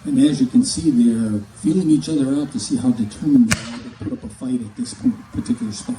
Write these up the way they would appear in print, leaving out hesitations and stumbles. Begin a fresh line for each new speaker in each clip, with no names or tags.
And as you can see, they're feeling each other out to see how determined they are to put up a fight at this particular spot.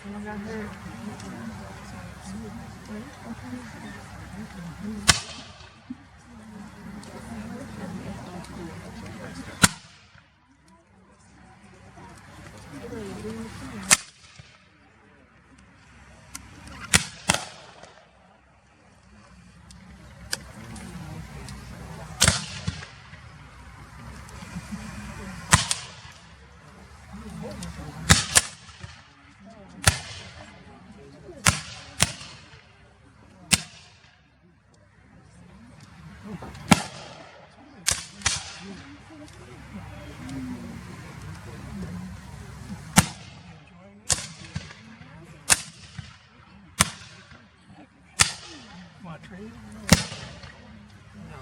Someone got hurt.
Trade?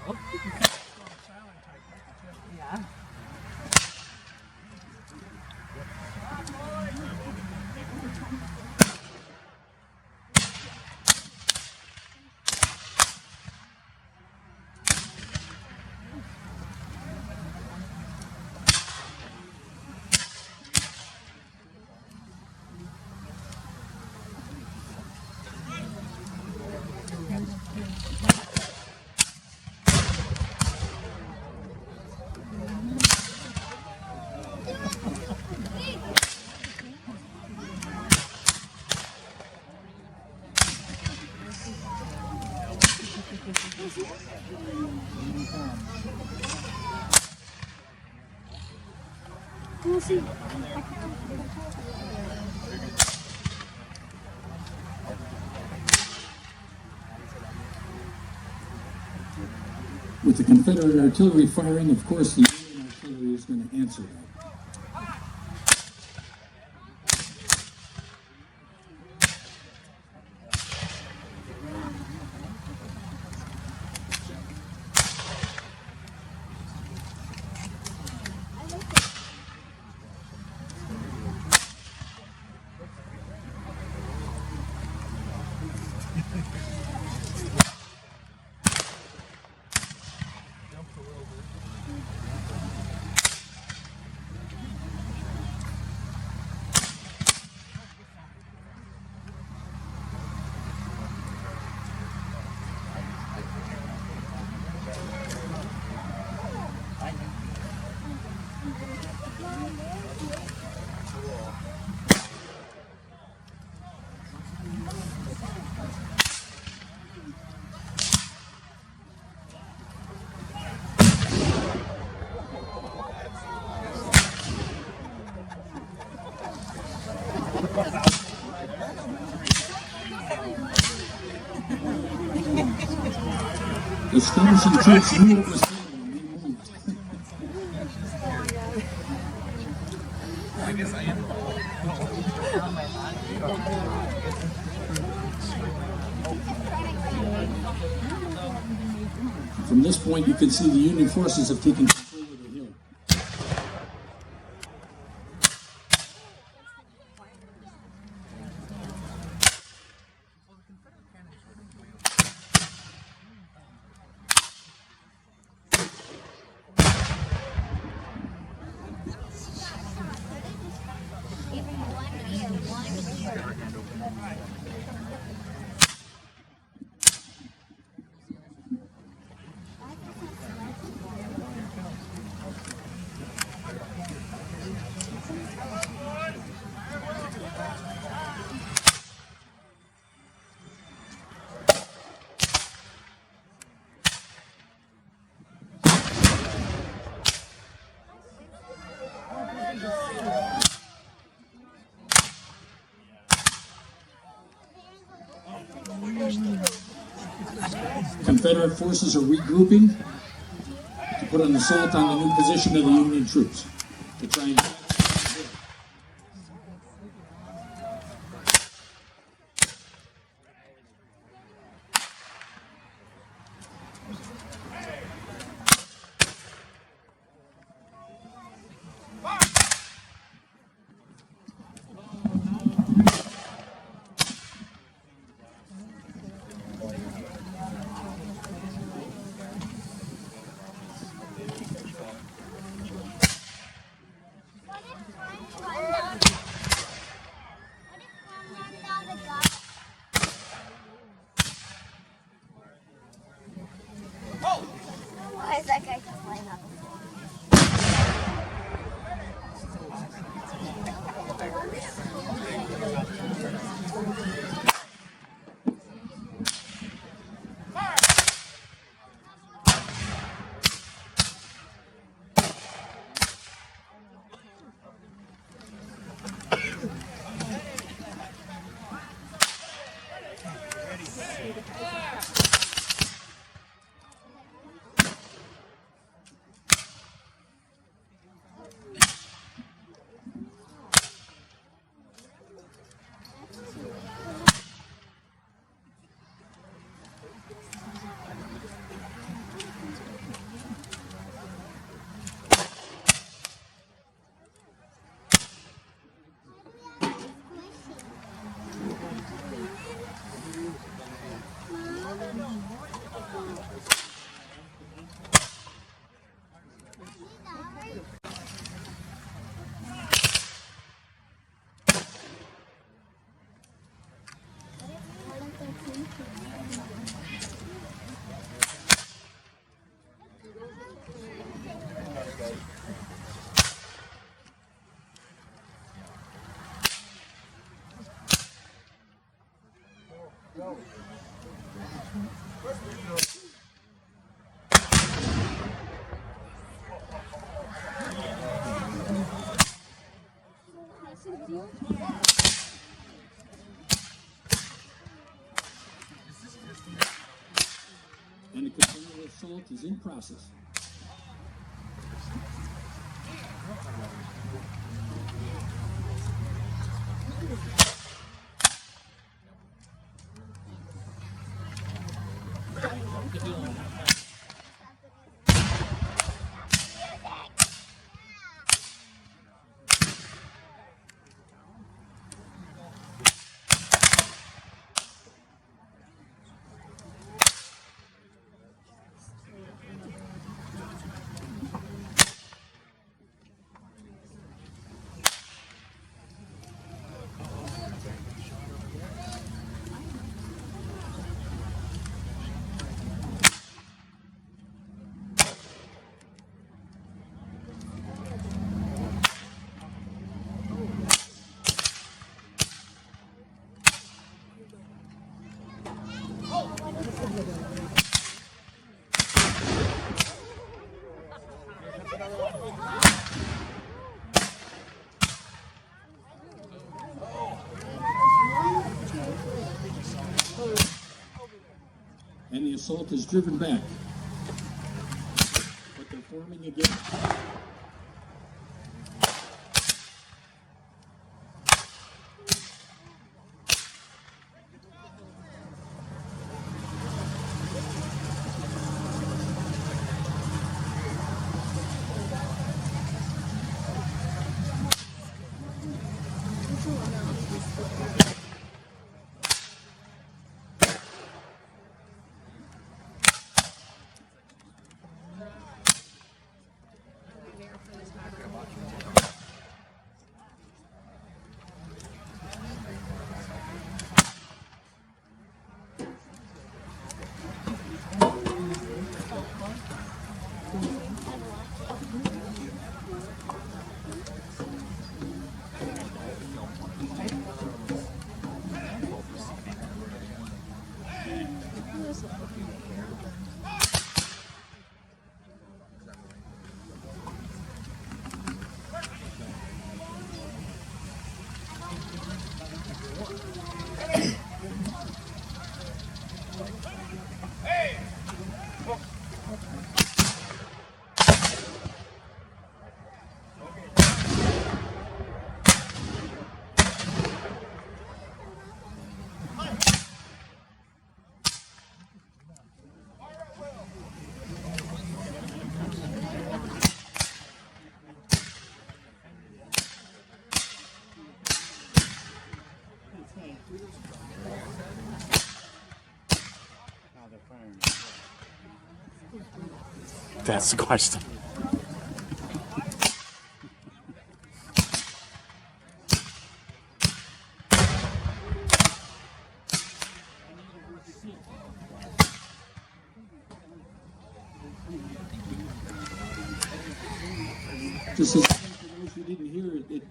No. Yeah.
We'll see.
With the Confederate artillery firing, of course, the Union artillery is going to answer that. The skirmishing troops knew what was coming and they moved.
I guess I am.
From this point, you can see the Union forces have taken control of the hill. Confederate forces are regrouping to put an assault on the new position of the Union troops to try and
Why is that guy just flying up? and the Confederate assault is in process. And the assault is driven back. But they're forming again.
That's the question.
Just as for those who didn't hear it,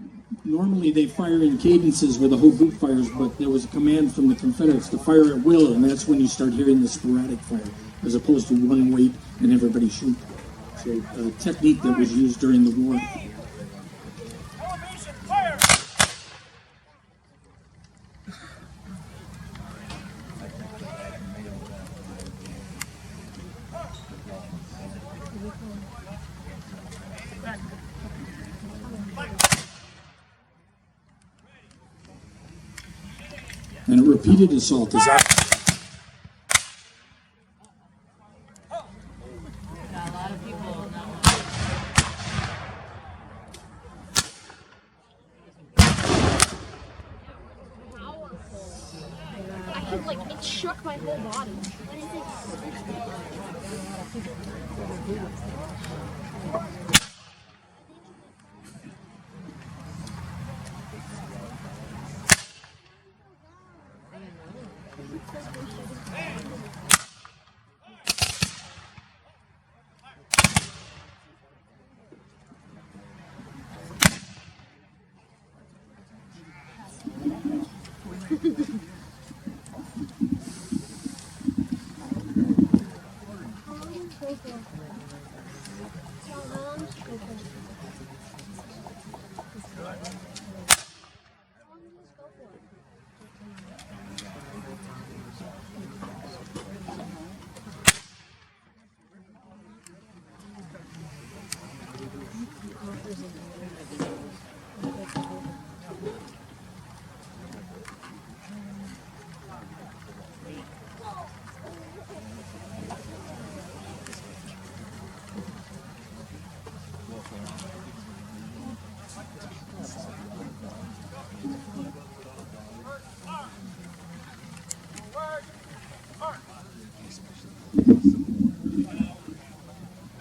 normally they fire in cadences where the whole group fires, but there was a command from the Confederates to fire at will, and that's when you start hearing the sporadic fire, as opposed to one weight and everybody shoot. So a technique that was used during the war.
Elevation, fire!
And a repeated assault is out.
Yeah, a lot of people know.
I could, like, it shook my whole body.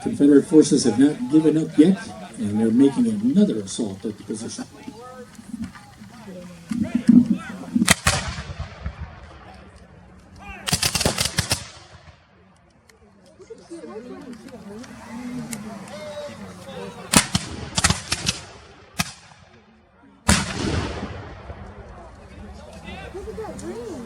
Confederate forces have not given up yet, and they're making another assault at the position.
Look at that ring.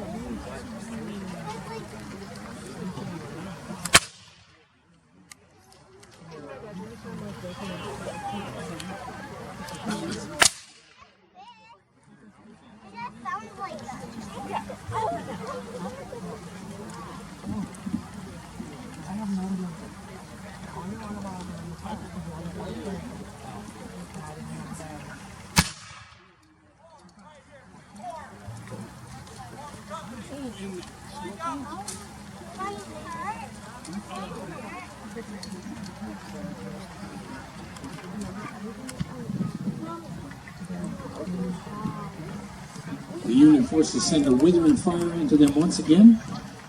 The Union forces send a withering fire into them once again.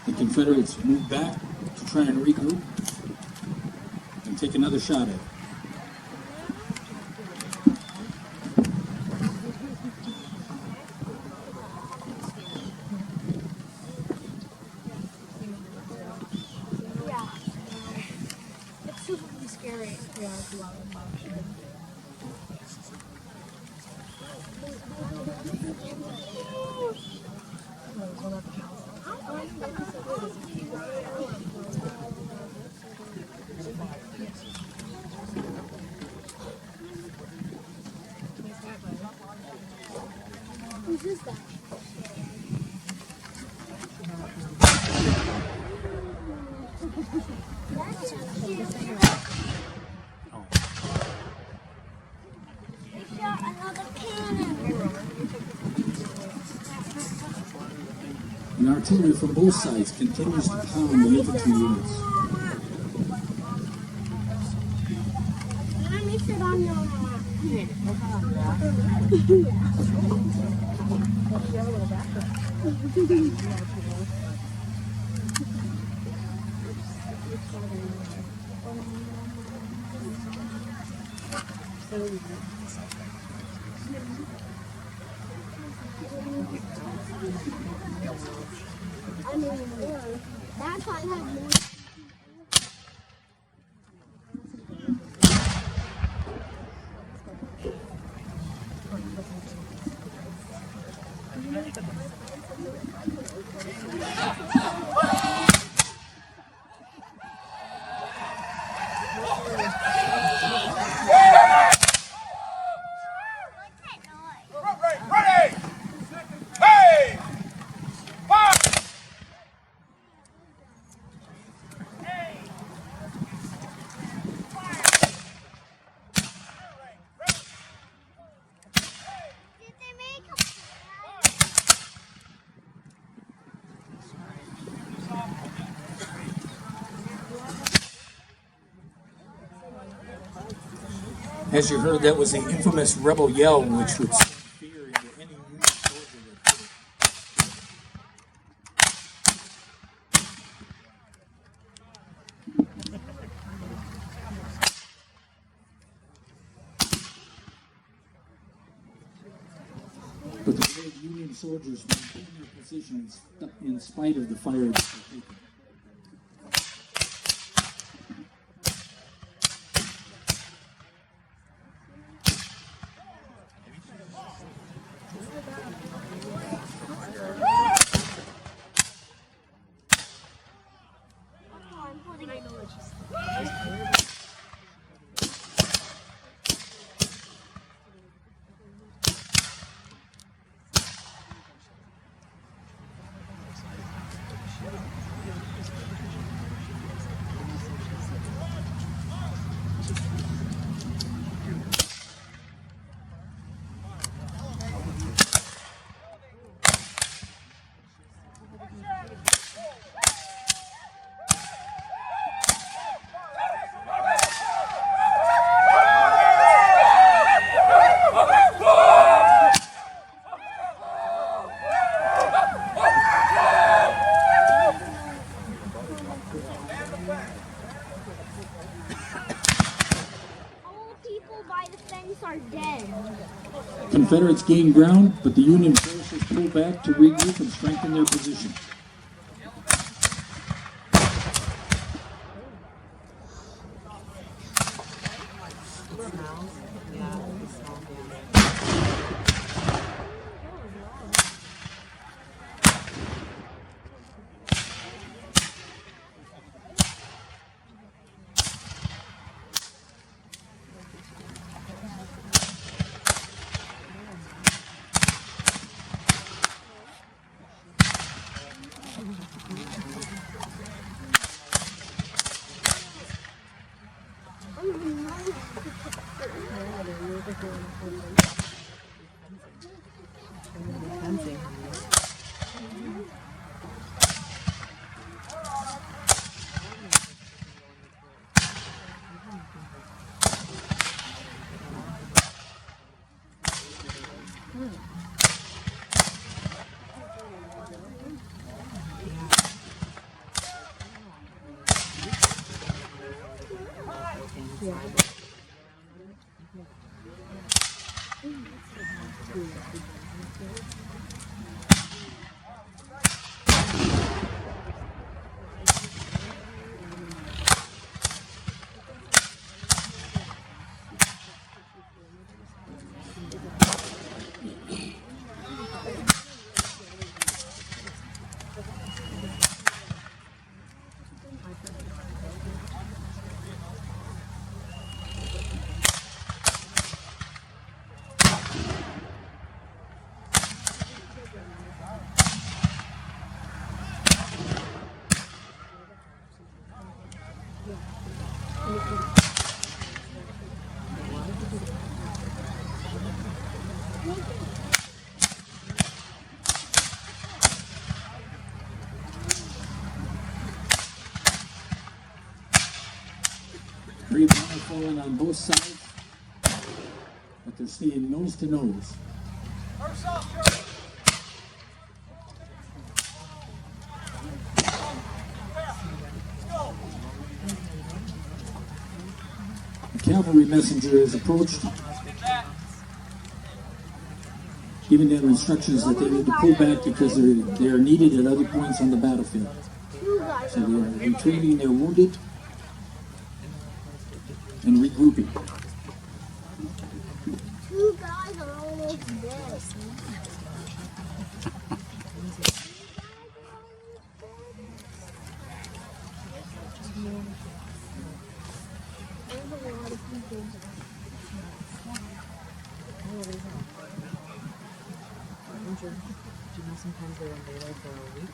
The Confederates move back to try and regroup and take another shot at it.
Yeah. It's super scary. Yeah, it's a lot of fun. Whose is that? They shot another cannon.
And artillery from both sides continues to pound the infantry units.
Can I mix it on your I mean, that's why I have more.
Ready! Hey! Fire!
Did they make a
As you heard, that was the infamous rebel yell, which would send fear into any Union soldier that heard it. But the brave Union soldiers maintained their position in spite of the fire that they taken.
All people by the fence are dead.
Confederates gained ground, but the Union forces pulled back to regroup and strengthen their position. Three men are falling on both sides, but they're staying nose to nose. cavalry messenger is approached, giving them instructions that they need to pull back because they are needed at other points on the battlefield. So they are retrieving their wounded and regrouping.
Two guys are almost dead. There's a lot of people.
Do you know sometimes they're in daylight for a week?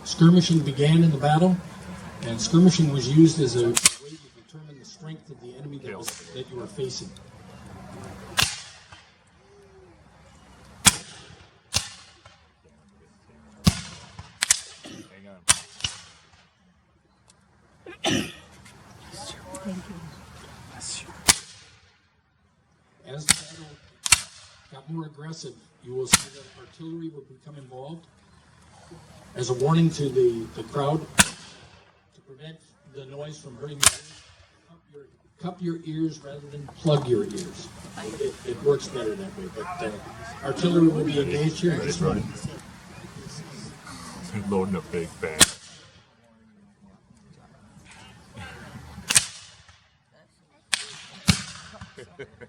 Skirmishing began in the battle, and skirmishing was used as a way to determine the strength of the enemy that you were facing. As the battle got more aggressive, you will see that artillery will become involved as a warning to the crowd to prevent the noise from hurting your ears. Cup your ears rather than plug your ears. It works better that way, but artillery will be engaged here in just a moment.
Loading a big bag.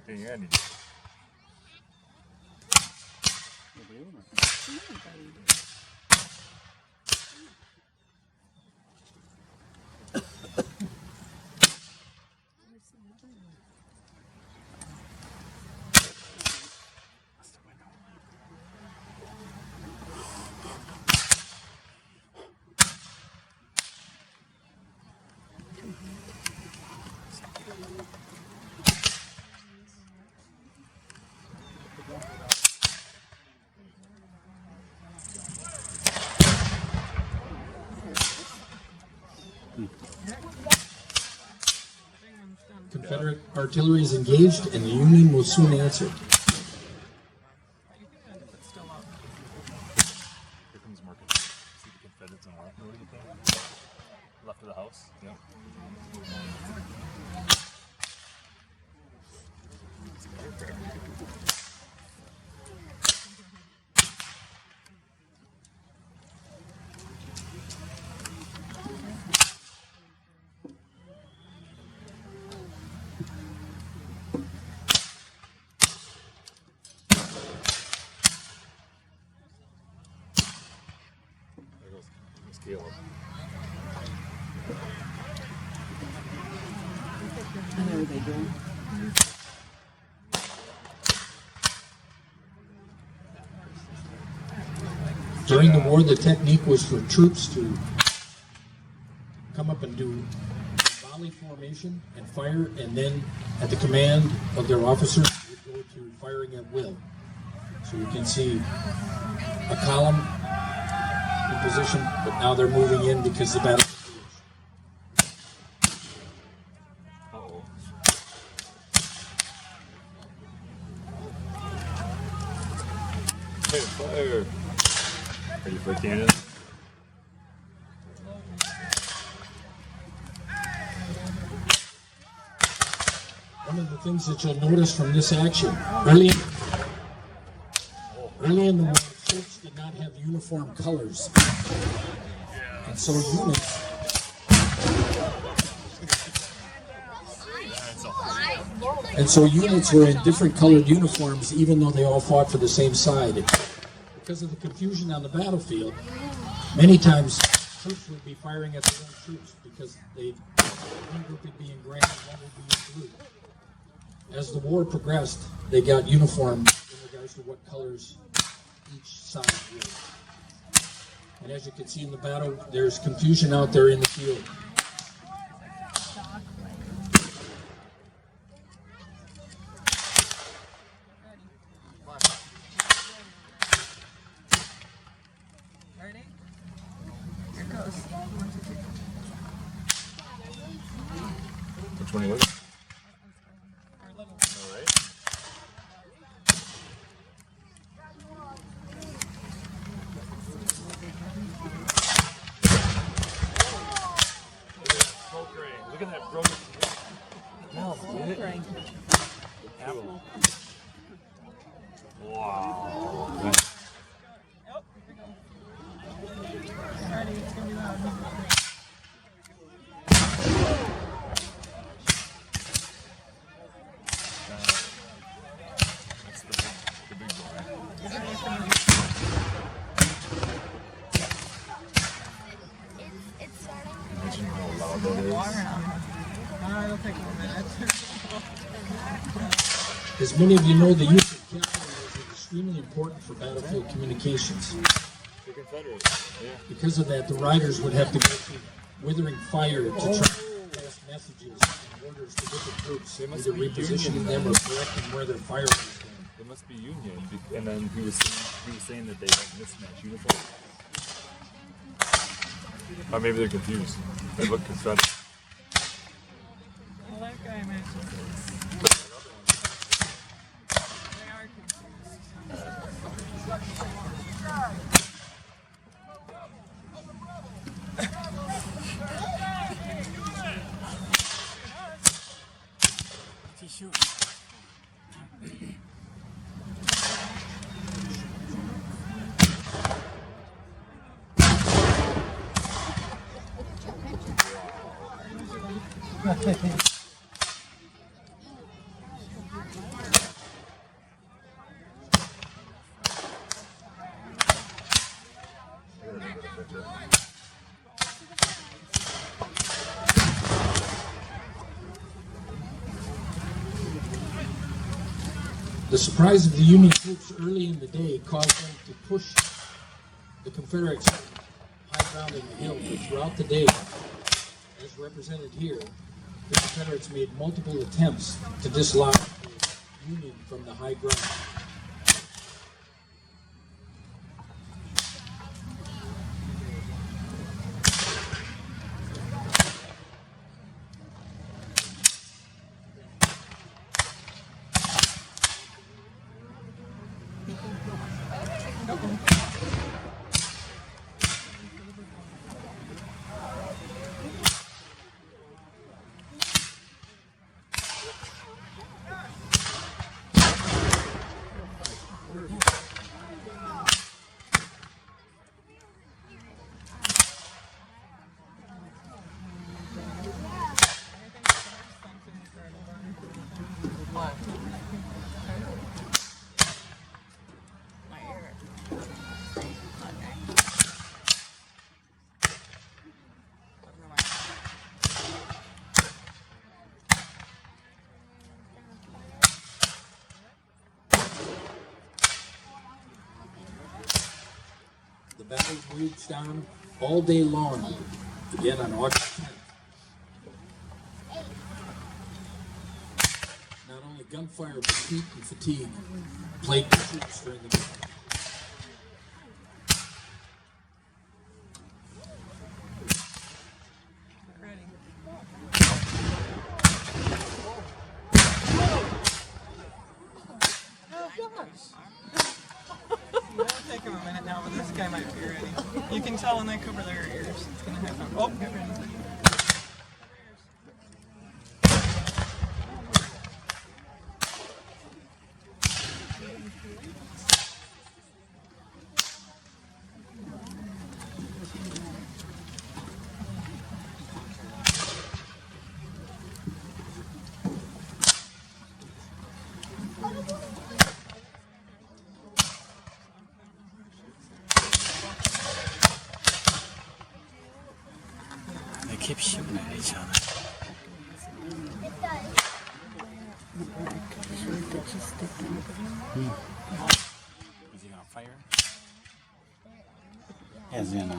Yeah,
Confederate artillery is engaged, and the Union will soon answer.
Here comes Marcus. See the Confederates on the left road anything? Left of the house? Yep. Caleb.
And there they go.
During the war, the technique was for troops to come up and do volley formation and fire, and then at the command of their officers, would go to firing at will. So you can see a column in position, but now they're moving in because the battle.
Uh-oh. Hey, fire! Ready for cannon?
One of the things that you'll notice from this action, early in the war, troops did not have uniform colors. And so units were in different colored uniforms, even though they all fought for the same side. Because of the confusion on the battlefield, many times troops would be firing at their own troops because one group would be in green, one would be in blue. As the war progressed, they got uniform in regards to what colors each side wore. And as you can see in the battle, there's confusion out there in the field.
Ready? Here goes.
Which one are you looking? All right. Look at that broken. No, did it? Apple. Wow.
Ready? It's gonna be loud.
That's the big boy.
It's starting.
Imagine how loud that is.
It'll take 1 minute.
As many of you know, the use of capital is extremely important for battlefield communications.
The Confederates. Yeah.
Because of that, the riders would have to go through withering fire to try to pass messages and orders to different troops,
must
either
be
repositioning
Union
them or
then.
correcting where their fire was going.
They must be Union. And then he was saying that they have mismatched uniforms. Or maybe they're confused. They look Confederate.
Well, that guy matches this. They are
The surprise of the Union troops early in the day caused them to push the Confederates high ground in the hill, but throughout the day, as represented here, the Confederates made multiple attempts to dislodge the Union from the high ground.
What? My ear. Never mind.
The battle raged on all day long, again on August 10th. Not only gunfire, but heat and fatigue plagued the troops during the battle.
Ready. It'll take him a minute now, but this guy might be ready. You can tell when they cover their ears. It's gonna happen. Oh, get ready.
keep shooting at each other. Is he gonna fire? As in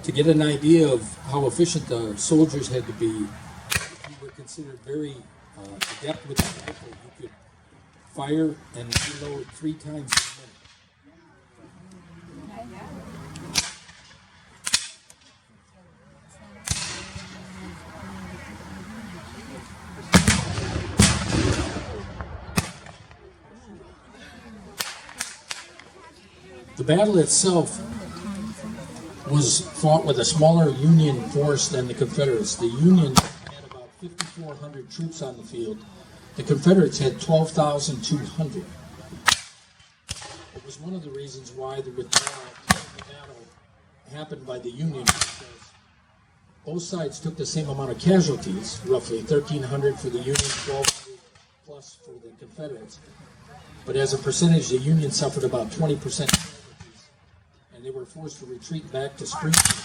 To get an idea of how efficient the soldiers had to be, if you were considered very adept with the rifle, you could fire and reload 3 times in a minute. The battle itself was fought with a smaller Union force than the Confederates. The Union had about 5,400 troops on the field. The Confederates had 12,200. It was one of the reasons why the withdrawal of the battle happened by the Union, because both sides took the same amount of casualties, roughly 1,300 for the Union, 1,200 plus for the Confederates. But as a percentage, the Union suffered about 20%. And they were forced to retreat back to Springfield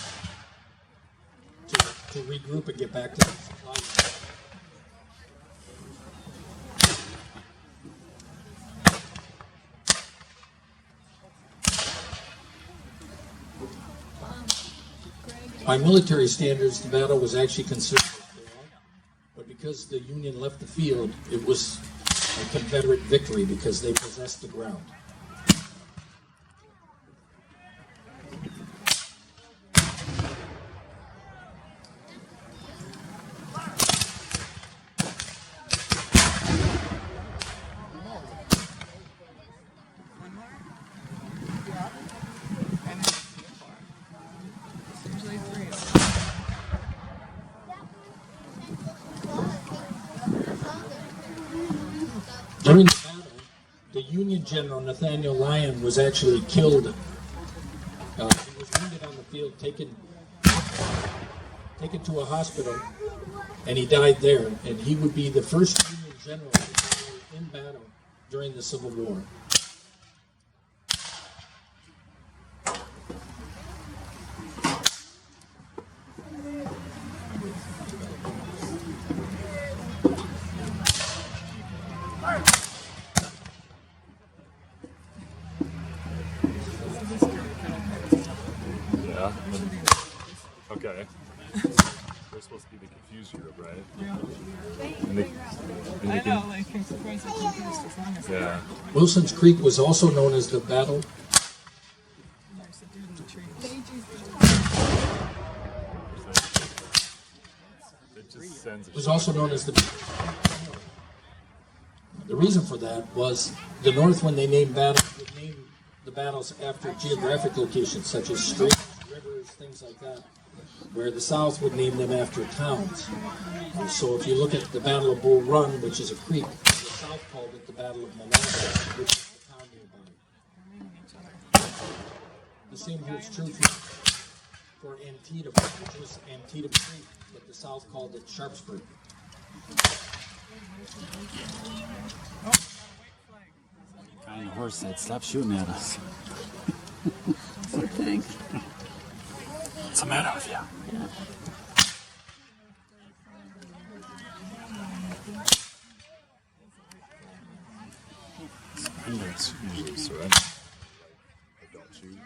to regroup and get back to the supply line. By military standards, the battle was actually considered a draw, but because the Union left the field, it was a Confederate victory because they possessed the ground.
One more. And it's usually 3 of them.
During the battle, the Union general Nathaniel Lyon was actually killed. He was wounded on the field, taken to a hospital, and he died there. And he would be the first Union general to die in battle during the Civil War.
Yeah. Okay. They're supposed to be the confused group, right?
Yeah.
And they
I know, like, I'm surprised it's confused as long as
yeah.
Wilson's Creek was also known as the battle.
there's a dude in the trees.
It just sends a
It was also known as the. The reason for that was the North, when they named battles, would name the battles after geographic locations such as streams, rivers, things like that, where the South would name them after towns. And so if you look at the Battle of Bull Run, which is a creek, the South called it the Battle of Manassas, which is the town nearby. The same holds true for Antietam, which was Antietam Creek, but the South called it Sharpsburg.
kind of horse said, "Stop shooting at us."
Thanks.
What's the matter with you?
Surrenders. Usually surrender. I don't shoot.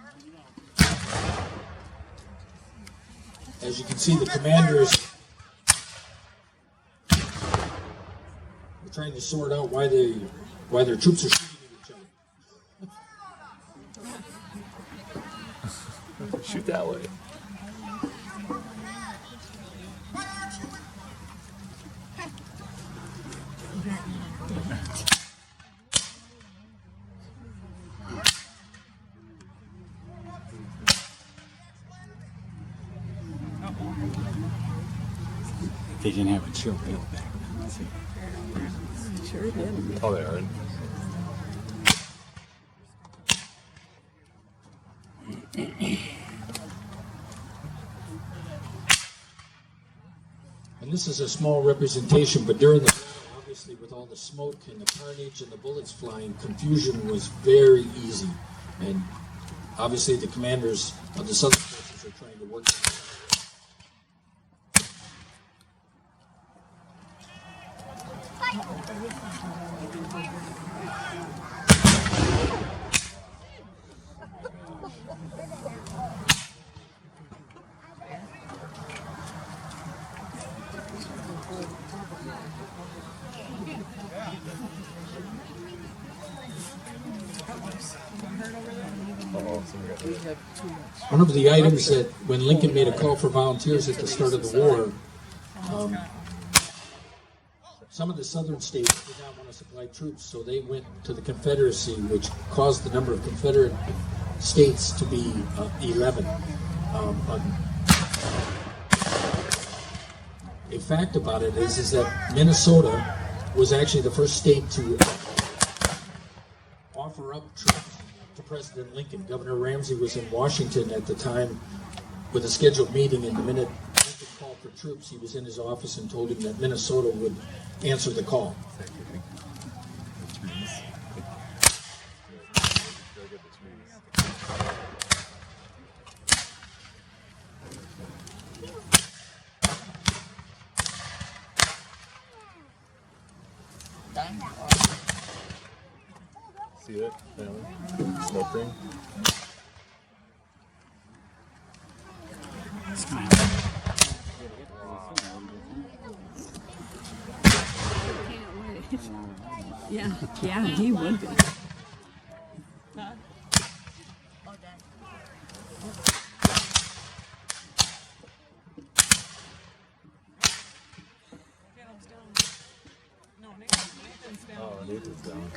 As you can see, the commanders are trying to sort out why their troops are shooting at each other.
Shoot that way.
They didn't have a chill bill back then. See?
Sure did.
Oh, they are.
And this is a small representation, but during the battle, obviously with all the smoke and the carnage and the bullets flying, confusion was very easy. And obviously the commanders of the Southern forces are trying to work. One of the items that when Lincoln made a call for volunteers at the start of the war, some of the southern states did not want to supply troops, so they went to the Confederacy, which caused the number of Confederate states to be 11. A fact about it is that Minnesota was actually the first state to offer up troops to President Lincoln. Governor Ramsey was in Washington at the time with a scheduled meeting, and the minute Lincoln called for troops, he was in his office and told him that Minnesota would answer the call.
See it? Smoke ring?
Yeah, he would be.
Oh, Nathan's down.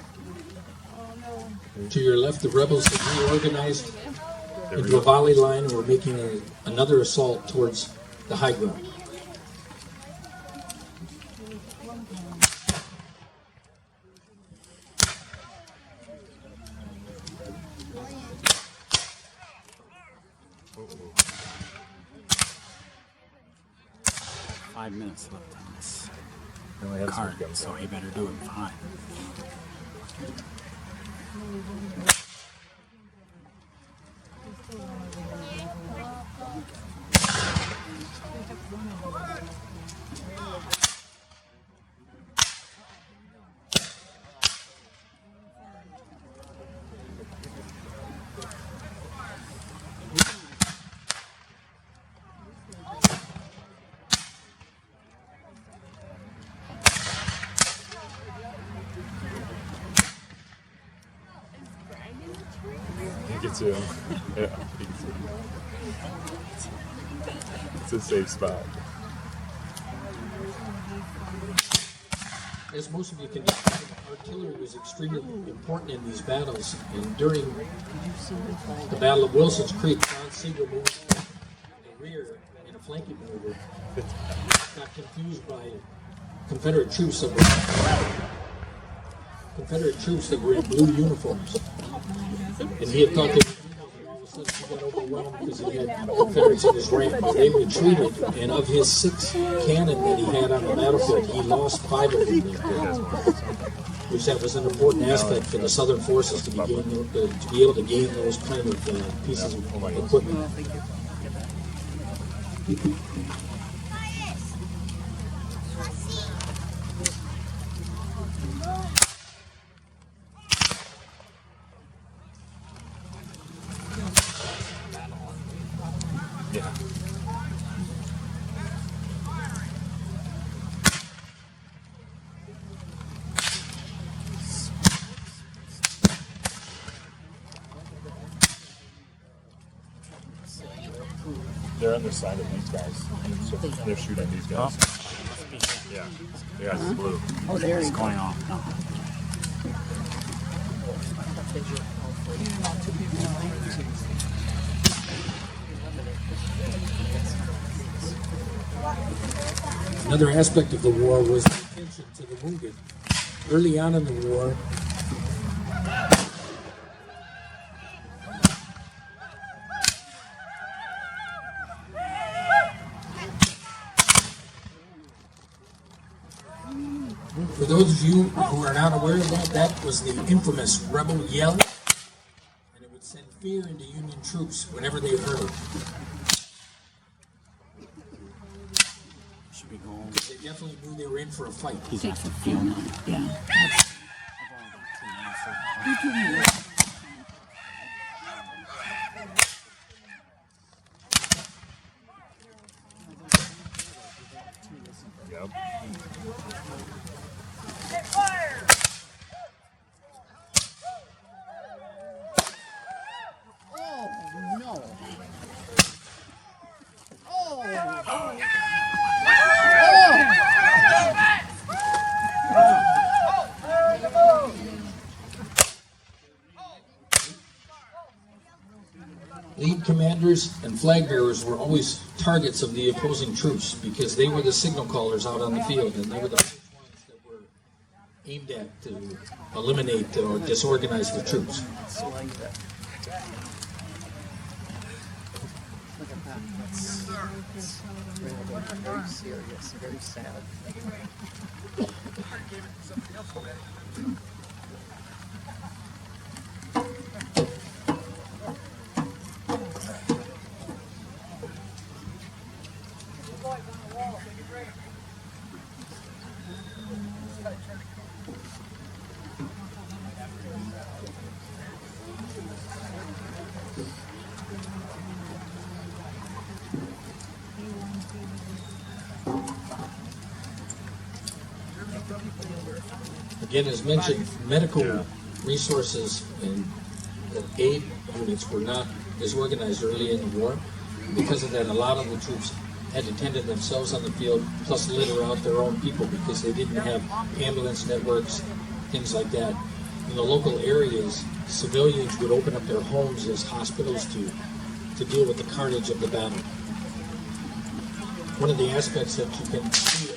To your left, the rebels had reorganized into a volley line and were making another assault towards the high ground.
Five minutes left on this
They only had
card,
some guns
so
on.
he better do it fine.
He gets you. Yeah, he gets you. It's a safe spot.
As most of you can see, artillery was extremely important in these battles. And during the Battle of Wilson's Creek, John Sigel moved in the rear in a flanking maneuver. Got confused by Confederate troops that were in blue uniforms. And he had thought they were, all of a sudden he got overwhelmed because he had Confederates in his rank. But they retreated, and of his 6 cannon that he had on the battlefield, he lost 5 of them. Which that was an important aspect for the Southern forces to be able to gain those kind of pieces of equipment.
Yeah. They're on the side of these guys. So they're shooting these guys. Yeah. Yeah, it's blue.
Oh, there he's going off.
Another aspect of the war was the attention to the wounded. early on in the war, for those of you who are not aware of that, that was the infamous rebel yell, and it would send fear into Union troops whenever they heard it.
Should be going.
They definitely knew they were in for a fight.
He's got some feel now. Yeah.
Yep.
Get fire!
Oh no.
Lead commanders and flag bearers were always targets of the opposing troops because they were the signal callers out on the field, and they were the ones that were aimed at to eliminate or disorganize the troops.
Very serious, very sad.
Again, as mentioned, medical resources and aid units were not as organized early in the war. Because of that, a lot of the troops had to tend to themselves on the field, plus litter out their own people because they didn't have ambulance networks, things like that. In the local areas, civilians would open up their homes as hospitals to deal with the carnage of the battle. One of the aspects that you can see